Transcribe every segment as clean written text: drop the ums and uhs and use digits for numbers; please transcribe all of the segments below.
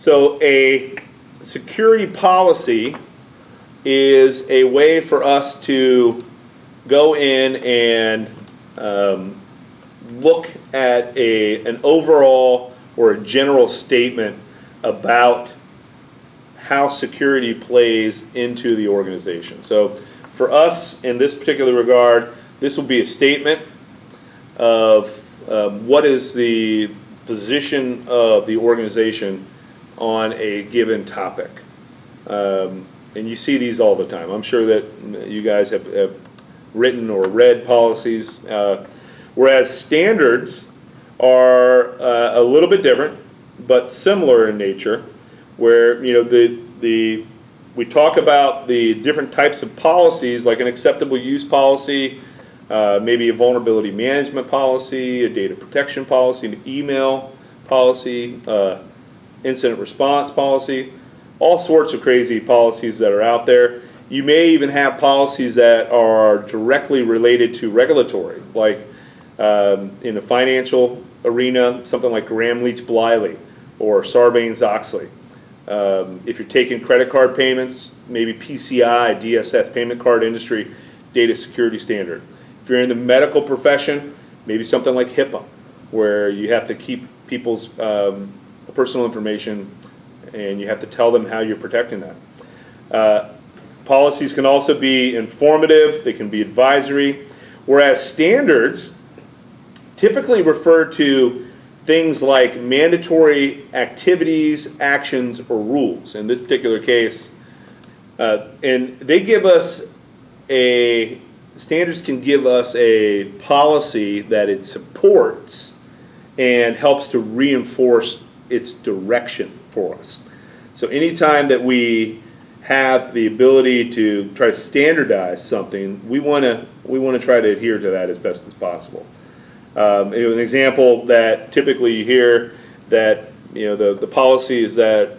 So a security policy is a way for us to go in and look at an overall or a general statement about how security plays into the organization. So for us, in this particular regard, this will be a statement of what is the position of the organization on a given topic. And you see these all the time. I'm sure that you guys have written or read policies, whereas standards are a little bit different, but similar in nature, where we talk about the different types of policies, like an acceptable use policy, maybe a vulnerability management policy, a data protection policy, an email policy, incident response policy, all sorts of crazy policies that are out there. You may even have policies that are directly related to regulatory, like in the financial arena, something like Graham-Leach-Bliley or Sarbanes-Oxley. If you're taking credit card payments, maybe PCI, DSS, Payment Card Industry Data Security Standard. If you're in the medical profession, maybe something like HIPAA, where you have to keep people's personal information and you have to tell them how you're protecting that. Policies can also be informative, they can be advisory, whereas standards typically refer to things like mandatory activities, actions, or rules. In this particular case, and they give us standards can give us a policy that it supports and helps to reinforce its direction for us. So anytime that we have the ability to try to standardize something, we want to try to adhere to that as best as possible. An example that typically you hear that the policy is that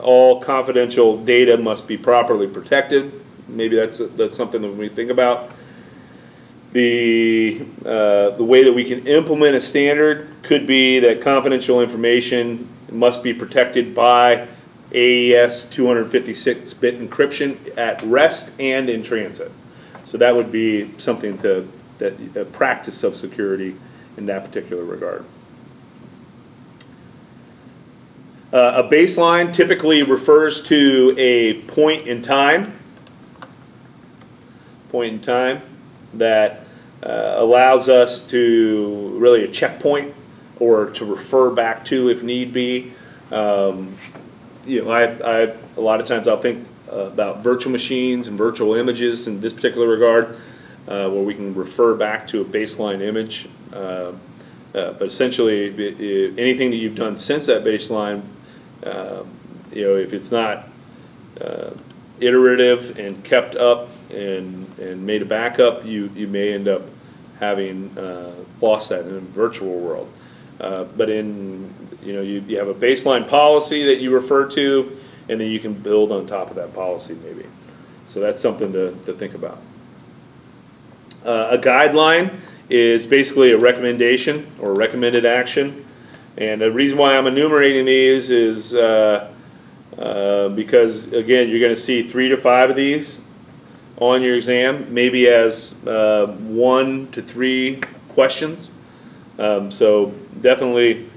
all confidential data must be properly protected. Maybe that's something that we think about. The way that we can implement a standard could be that confidential information must be protected by AES 256-bit encryption at rest and in transit. So that would be something a practice of security in that particular regard. A baseline typically refers to a point in time that allows us to really a checkpoint or to refer back to if need be. I a lot of times I'll think about virtual machines and virtual images in this particular regard, where we can refer back to a baseline image. But essentially, anything that you've done since that baseline, if it's not iterative and kept up and made a backup, you may end up having lost that in the virtual world. But you have a baseline policy that you refer to, and then you can build on top of that policy maybe. So that's something to think about. A guideline is basically a recommendation or recommended action. And the reason why I'm enumerating these is because, again, you're going to see 3 to 5 of these on your exam, maybe as 1 to 3 questions. So definitely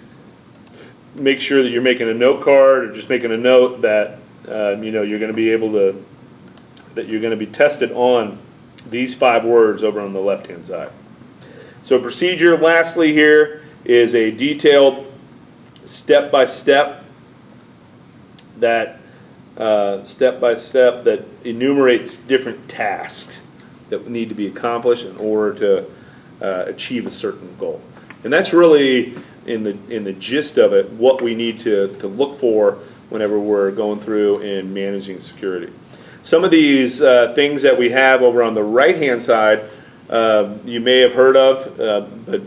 make sure that you're making a note card or just making a note that you're going to be tested on these 5 words over on the left-hand side. So procedure, lastly, here is a detailed step-by-step that enumerates different tasks that need to be accomplished in order to achieve a certain goal. And that's really in the gist of it what we need to look for whenever we're going through and managing security. Some of these things that we have over on the right-hand side, you may have heard of, but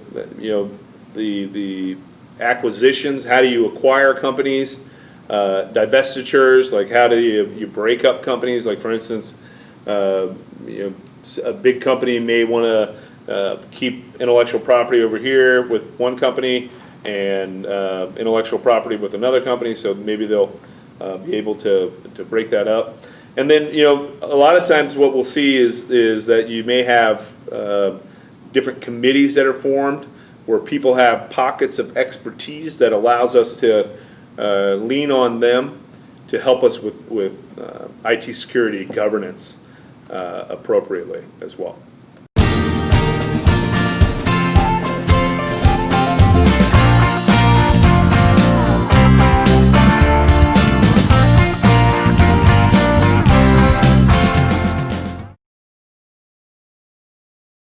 the acquisitions. How do you acquire companies? Divestitures, like how do you break up companies? Like for instance, a big company may want to keep intellectual property over here with one company, and intellectual property with another company, so maybe they'll be able to break that up. And then, you know, a lot of times what we'll see is that you may have different committees that are formed where people have pockets of expertise that allows us to lean on them to help us with IT security governance appropriately as well.